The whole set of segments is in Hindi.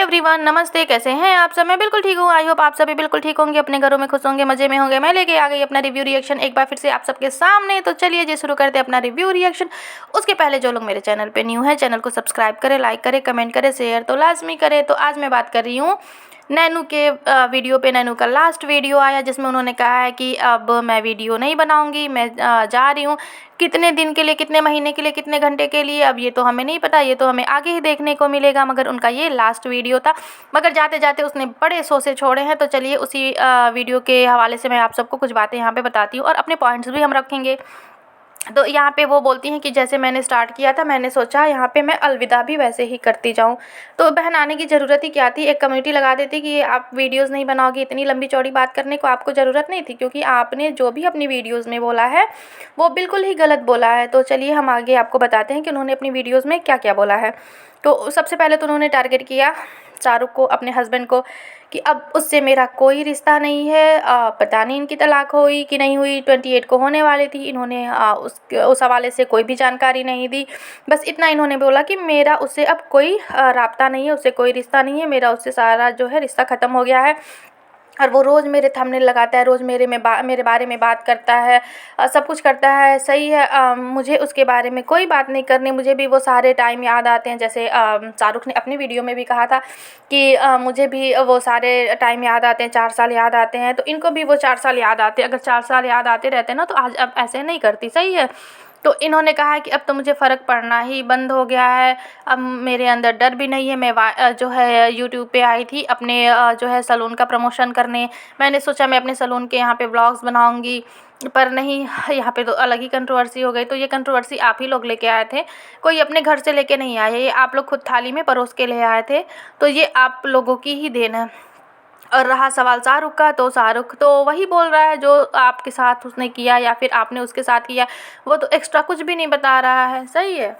एवरीवन, नमस्ते। कैसे हैं आप सब? मैं बिल्कुल ठीक हूँ। आई होप आप सभी बिल्कुल ठीक होंगे, अपने घरों में खुश होंगे, मज़े में होंगे। मैं लेके आ गई अपना रिव्यू रिएक्शन एक बार फिर से आप सबके सामने। तो चलिए जी शुरू करते हैं अपना रिव्यू रिएक्शन। उसके पहले जो लोग मेरे चैनल पे न्यू है, चैनल को सब्सक्राइब करें, लाइक करें, कमेंट करें, शेयर तो लाजमी करें। तो आज मैं बात कर रही हूँ नैनू के वीडियो पे। नैनू का लास्ट वीडियो आया जिसमें उन्होंने कहा है कि अब मैं वीडियो नहीं बनाऊंगी, मैं जा रही हूँ। कितने दिन के लिए, कितने महीने के लिए, कितने घंटे के लिए, अब ये तो हमें नहीं पता, ये तो हमें आगे ही देखने को मिलेगा। मगर उनका ये लास्ट वीडियो था, मगर जाते जाते उसने बड़े सोचे छोड़े हैं। तो चलिए उसी वीडियो के हवाले से मैं आप सबको कुछ बातें यहाँ पे बताती हूँ और अपने पॉइंट्स भी हम रखेंगे। तो यहाँ पे वो बोलती हैं कि जैसे मैंने स्टार्ट किया था, मैंने सोचा यहाँ पे मैं अलविदा भी वैसे ही करती जाऊँ। तो बहन आने की ज़रूरत ही क्या थी? एक कम्युनिटी लगा देती कि आप वीडियोस नहीं बनाओगी। इतनी लंबी चौड़ी बात करने को आपको ज़रूरत नहीं थी, क्योंकि आपने जो भी अपनी वीडियोस में बोला है वो बिल्कुल ही गलत बोला है। तो चलिए हम आगे आपको बताते हैं कि उन्होंने अपनी वीडियोज़ में क्या क्या बोला है। तो सबसे पहले तो उन्होंने टारगेट किया शाहरुख को, अपने हस्बैंड को, कि अब उससे मेरा कोई रिश्ता नहीं है। पता नहीं इनकी तलाक हुई कि नहीं हुई, 28 को होने वाली थी। इन्होंने उस हवाले से कोई भी जानकारी नहीं दी। बस इतना इन्होंने बोला कि मेरा उससे अब कोई राब्ता नहीं है, उससे कोई रिश्ता नहीं है, मेरा उससे सारा जो है रिश्ता ख़त्म हो गया है। और वो रोज़ मेरे थंबनेल लगाता है, रोज़ मेरे बारे में बात करता है, सब कुछ करता है, सही है। मुझे उसके बारे में कोई बात नहीं करनी। मुझे भी वो सारे टाइम याद आते हैं, जैसे शाहरुख ने अपनी वीडियो में भी कहा था कि मुझे भी वो सारे टाइम याद आते हैं, 4 साल याद आते हैं। तो इनको भी वो 4 साल याद आते हैं। अगर 4 साल याद आते रहते ना तो आज अब ऐसे नहीं करती, सही है। तो इन्होंने कहा है कि अब तो मुझे फ़र्क पड़ना ही बंद हो गया है, अब मेरे अंदर डर भी नहीं है। मैं जो है यूट्यूब पे आई थी अपने जो है सैलून का प्रमोशन करने। मैंने सोचा मैं अपने सैलून के यहाँ पे व्लॉग्स बनाऊंगी, पर नहीं, यहाँ पे तो अलग ही कंट्रोवर्सी हो गई। तो ये कंट्रोवर्सी आप ही लोग लेके आए थे, कोई अपने घर से लेके नहीं आए, ये आप लोग खुद थाली में परोस के ले आए थे। तो ये आप लोगों की ही देन है। और रहा सवाल शाहरुख का, तो शाहरुख तो वही बोल रहा है जो आपके साथ उसने किया या फिर आपने उसके साथ किया। वो तो एक्स्ट्रा कुछ भी नहीं बता रहा है, सही है।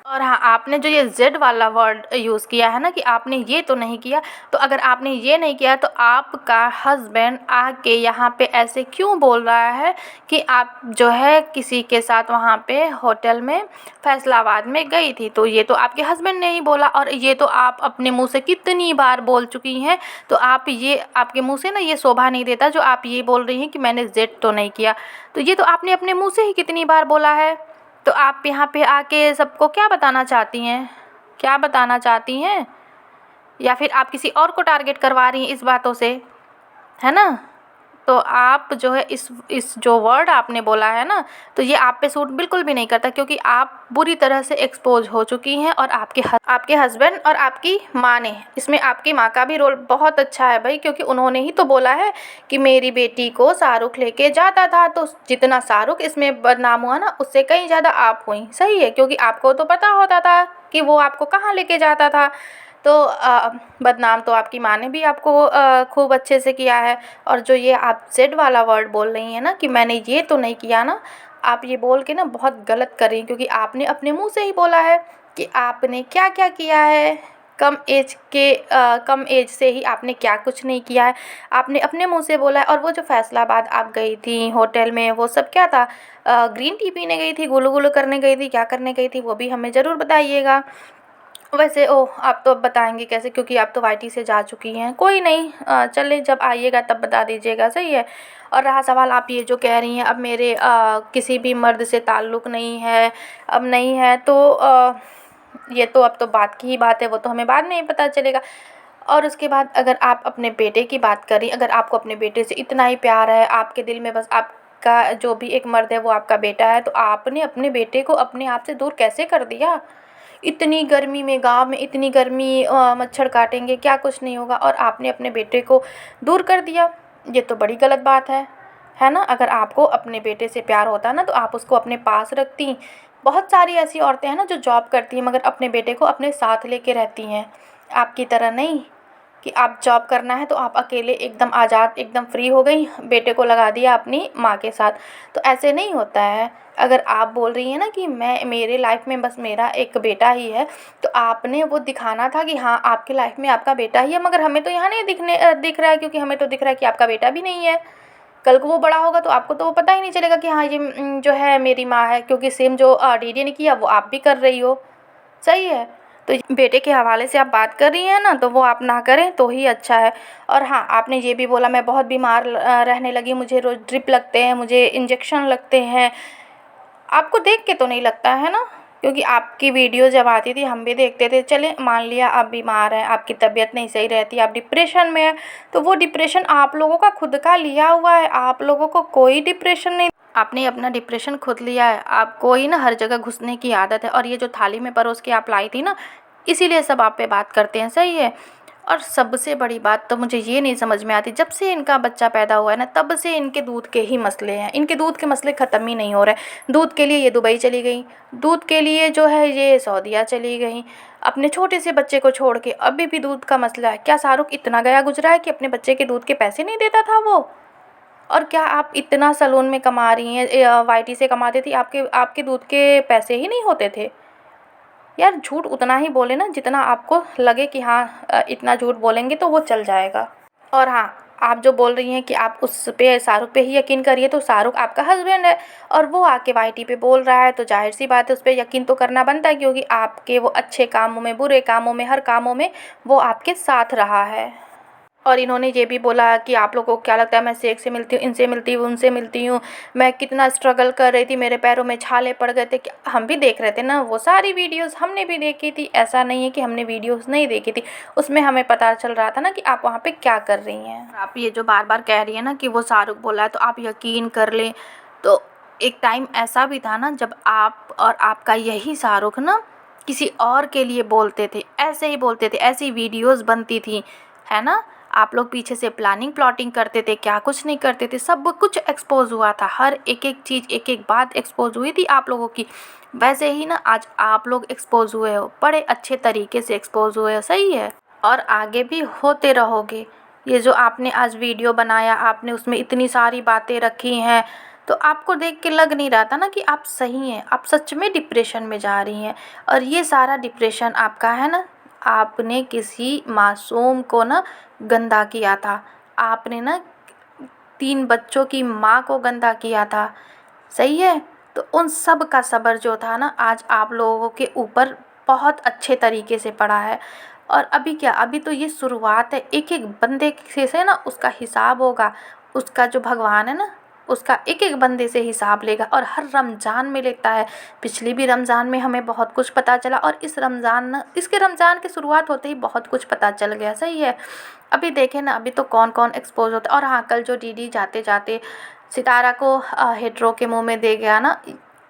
और हाँ, आपने जो ये जेड वाला वर्ड यूज़ किया है ना कि आपने ये तो नहीं किया, तो अगर आपने ये नहीं किया तो आपका हस्बैंड आके यहाँ पे ऐसे क्यों बोल रहा है कि आप जो है किसी के साथ वहाँ पे होटल में फैसलाबाद में गई थी? तो ये तो आपके हस्बैंड ने ही बोला, और ये तो आप अपने मुंह से कितनी बार बोल चुकी हैं। तो आप ये, आपके मुंह से ना ये शोभा नहीं देता जो आप ये बोल रही हैं कि मैंने जेड तो नहीं किया। तो ये तो आपने अपने मुंह से ही कितनी बार बोला है। तो आप यहाँ पे आके सबको क्या बताना चाहती हैं? क्या बताना चाहती हैं? या फिर आप किसी और को टारगेट करवा रही हैं इस बातों से, है ना? तो आप जो है इस जो वर्ड आपने बोला है ना, तो ये आप पे सूट बिल्कुल भी नहीं करता, क्योंकि आप बुरी तरह से एक्सपोज हो चुकी हैं। और आपके हस्बैंड और आपकी माँ ने, इसमें आपकी माँ का भी रोल बहुत अच्छा है भाई, क्योंकि उन्होंने ही तो बोला है कि मेरी बेटी को शाहरुख लेके जाता था। तो जितना शाहरुख इसमें बदनाम हुआ ना, उससे कहीं ज़्यादा आप हुई, सही है, क्योंकि आपको तो पता होता था कि वो आपको कहाँ लेके जाता था। तो बदनाम तो आपकी माँ ने भी आपको खूब अच्छे से किया है। और जो ये आप जेड वाला वर्ड बोल रही हैं ना कि मैंने ये तो नहीं किया ना, आप ये बोल के ना बहुत गलत कर रही हैं, क्योंकि आपने अपने मुंह से ही बोला है कि आपने क्या क्या किया है। कम एज से ही आपने क्या कुछ नहीं किया है, आपने अपने मुंह से बोला है। और वो जो फैसलाबाद आप गई थी होटल में, वो सब क्या था? ग्रीन टी पीने गई थी, गुलू गुलू करने गई थी, क्या करने गई थी वो भी हमें ज़रूर बताइएगा। वैसे आप तो अब बताएंगे कैसे, क्योंकि आप तो वाईटी से जा चुकी हैं। कोई नहीं, चले जब आइएगा तब बता दीजिएगा, सही है। और रहा सवाल आप ये जो कह रही हैं अब मेरे किसी भी मर्द से ताल्लुक़ नहीं है, अब नहीं है, तो ये तो अब तो बात की ही बात है, वो तो हमें बाद में ही पता चलेगा। और उसके बाद अगर आप अपने बेटे की बात करें, अगर आपको अपने बेटे से इतना ही प्यार है, आपके दिल में बस आपका जो भी एक मर्द है वो आपका बेटा है, तो आपने अपने बेटे को अपने आप से दूर कैसे कर दिया? इतनी गर्मी में, गांव में इतनी गर्मी, मच्छर काटेंगे, क्या कुछ नहीं होगा, और आपने अपने बेटे को दूर कर दिया। ये तो बड़ी गलत बात है ना? अगर आपको अपने बेटे से प्यार होता ना तो आप उसको अपने पास रखती। बहुत सारी ऐसी औरतें हैं ना जो जॉब करती हैं मगर अपने बेटे को अपने साथ लेके रहती हैं, आपकी तरह नहीं कि आप जॉब करना है तो आप अकेले एकदम आज़ाद, एकदम फ्री हो गई, बेटे को लगा दिया अपनी माँ के साथ। तो ऐसे नहीं होता है। अगर आप बोल रही हैं ना कि मेरे लाइफ में बस मेरा एक बेटा ही है, तो आपने वो दिखाना था कि हाँ आपकी लाइफ में आपका बेटा ही है। मगर हमें तो यहाँ नहीं दिख रहा है, क्योंकि हमें तो दिख रहा है कि आपका बेटा भी नहीं है। कल को वो बड़ा होगा तो आपको तो वो पता ही नहीं चलेगा कि हाँ ये जो है मेरी माँ है, क्योंकि सेम जो डीडी ने किया वो आप भी कर रही हो, सही है। तो बेटे के हवाले से आप बात कर रही हैं ना, तो वो आप ना करें तो ही अच्छा है। और हाँ, आपने ये भी बोला मैं बहुत बीमार रहने लगी, मुझे रोज़ ड्रिप लगते हैं, मुझे इंजेक्शन लगते हैं। आपको देख के तो नहीं लगता है ना, क्योंकि आपकी वीडियो जब आती थी हम भी देखते थे। चले मान लिया आप बीमार हैं, आपकी तबीयत नहीं सही रहती, आप डिप्रेशन में हैं, तो वो डिप्रेशन आप लोगों का खुद का लिया हुआ है, आप लोगों को कोई डिप्रेशन नहीं, आपने अपना डिप्रेशन खुद लिया है। आपको ही ना हर जगह घुसने की आदत है, और ये जो थाली में परोस के आप लाई थी ना, इसीलिए सब आप पे बात करते हैं, सही है। और सबसे बड़ी बात तो मुझे ये नहीं समझ में आती, जब से इनका बच्चा पैदा हुआ है ना, तब से इनके दूध के ही मसले हैं, इनके दूध के मसले ख़त्म ही नहीं हो रहे। दूध के लिए ये दुबई चली गई, दूध के लिए जो है ये सऊदीया चली गई, अपने छोटे से बच्चे को छोड़ के। अभी भी दूध का मसला है। क्या शाहरुख इतना गया गुजरा है कि अपने बच्चे के दूध के पैसे नहीं देता था वो? और क्या आप इतना सैलून में कमा रही हैं, वाईटी से कमाते थी, आपके आपके दूध के पैसे ही नहीं होते थे? यार झूठ उतना ही बोले ना जितना आपको लगे कि हाँ इतना झूठ बोलेंगे तो वो चल जाएगा। और हाँ, आप जो बोल रही हैं कि आप उस पे शाहरुख पे ही यकीन करिए, तो शाहरुख आपका हस्बैंड है और वो आके वाईटी पे बोल रहा है, तो जाहिर सी बात है उस पर यकीन तो करना बनता है, क्योंकि आपके वो अच्छे कामों में, बुरे कामों में, हर कामों में वो आपके साथ रहा है। और इन्होंने ये भी बोला कि आप लोगों को क्या लगता है मैं शेख से मिलती हूँ, इनसे मिलती हूँ, उनसे मिलती हूँ, मैं कितना स्ट्रगल कर रही थी, मेरे पैरों में छाले पड़ गए थे। हम भी देख रहे थे ना, वो सारी वीडियोस हमने भी देखी थी, ऐसा नहीं है कि हमने वीडियोस नहीं देखी थी। उसमें हमें पता चल रहा था ना कि आप वहाँ पे क्या कर रही हैं। आप ये जो बार बार कह रही हैं ना कि वो शाहरुख बोला है तो आप यकीन कर लें, तो एक टाइम ऐसा भी था ना जब आप और आपका यही शाहरुख ना किसी और के लिए बोलते थे, ऐसे ही बोलते थे, ऐसी वीडियोस बनती थी, है ना। आप लोग पीछे से प्लानिंग प्लॉटिंग करते थे, क्या कुछ नहीं करते थे, सब कुछ एक्सपोज हुआ था, हर एक एक चीज़, एक एक बात एक्सपोज हुई थी आप लोगों की। वैसे ही ना आज आप लोग एक्सपोज हुए हो, बड़े अच्छे तरीके से एक्सपोज हुए हो, सही है, और आगे भी होते रहोगे। ये जो आपने आज वीडियो बनाया, आपने उसमें इतनी सारी बातें रखी हैं, तो आपको देख के लग नहीं रहा था ना कि आप सही हैं, आप सच में डिप्रेशन में जा रही हैं। और ये सारा डिप्रेशन आपका है ना, आपने किसी मासूम को ना गंदा किया था, आपने ना 3 बच्चों की माँ को गंदा किया था, सही है। तो उन सब का सब्र जो था ना आज आप लोगों के ऊपर बहुत अच्छे तरीके से पड़ा है। और अभी क्या, अभी तो ये शुरुआत है, एक एक बंदे से ना उसका हिसाब होगा, उसका जो भगवान है ना उसका एक एक बंदे से हिसाब लेगा, और हर रमज़ान में लेता है। पिछली भी रमज़ान में हमें बहुत कुछ पता चला, और इस रमज़ान ना, इसके रमज़ान की शुरुआत होते ही बहुत कुछ पता चल गया, सही है। अभी देखें ना, अभी तो कौन कौन एक्सपोज होता है। और हाँ, कल जो डीडी जाते जाते सितारा को हेड्रो के मुंह में दे गया ना,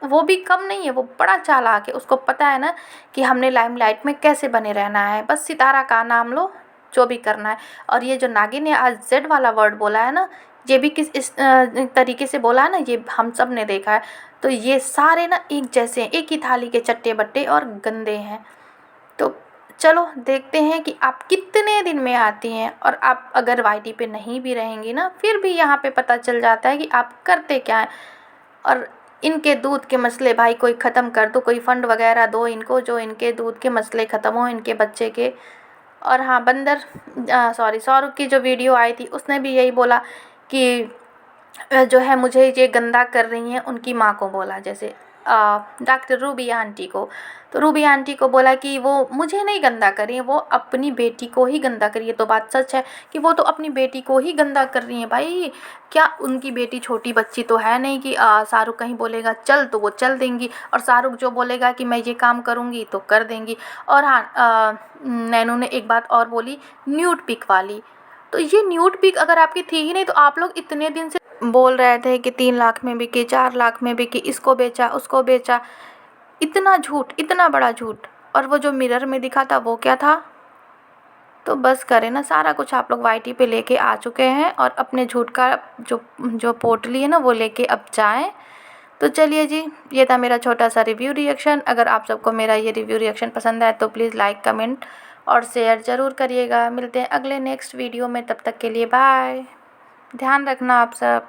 वो भी कम नहीं है, वो बड़ा चालाक है, उसको पता है ना कि हमने लाइमलाइट में कैसे बने रहना है, बस सितारा का नाम लो, जो भी करना है। और ये जो नागिन ने आज जेड वाला वर्ड बोला है ना, ये भी किस इस तरीके से बोला है ना, ये हम सब ने देखा है। तो ये सारे ना एक जैसे हैं, एक ही थाली के चट्टे बट्टे और गंदे हैं। तो चलो देखते हैं कि आप कितने दिन में आती हैं, और आप अगर वाईटी पे नहीं भी रहेंगी ना, फिर भी यहाँ पे पता चल जाता है कि आप करते क्या हैं। और इनके दूध के मसले भाई कोई ख़त्म कर दो, कोई फ़ंड वगैरह दो इनको, जो इनके दूध के मसले ख़त्म हो इनके बच्चे के। और हाँ, बंदर शाहरुख की जो वीडियो आई थी उसने भी यही बोला कि जो है मुझे ये गंदा कर रही हैं, उनकी माँ को बोला, जैसे डॉक्टर रूबी आंटी को। तो रूबी आंटी को बोला कि वो मुझे नहीं गंदा कर रही है, वो अपनी बेटी को ही गंदा कर रही है। तो बात सच है कि वो तो अपनी बेटी को ही गंदा कर रही है भाई। क्या उनकी बेटी छोटी बच्ची तो है नहीं कि शाहरुख कहीं बोलेगा चल तो वो चल देंगी, और शाहरुख जो बोलेगा कि मैं ये काम करूँगी तो कर देंगी। और हाँ, नैनू ने एक बात और बोली, न्यूड पिक वाली। तो ये न्यूड पिक अगर आपकी थी ही नहीं, तो आप लोग इतने दिन से बोल रहे थे कि 3 लाख में बिकी, 4 लाख में बिकी, इसको बेचा, उसको बेचा। इतना झूठ, इतना बड़ा झूठ। और वो जो मिरर में दिखा था वो क्या था? तो बस करें ना, सारा कुछ आप लोग वाईटी पे लेके आ चुके हैं, और अपने झूठ का जो जो पोटली है ना वो लेके अब जाएं। तो चलिए जी, ये था मेरा छोटा सा रिव्यू रिएक्शन। अगर आप सबको मेरा ये रिव्यू रिएक्शन पसंद आए तो प्लीज़ लाइक, कमेंट और शेयर ज़रूर करिएगा। मिलते हैं अगले नेक्स्ट वीडियो में, तब तक के लिए बाय। ध्यान रखना आप सब।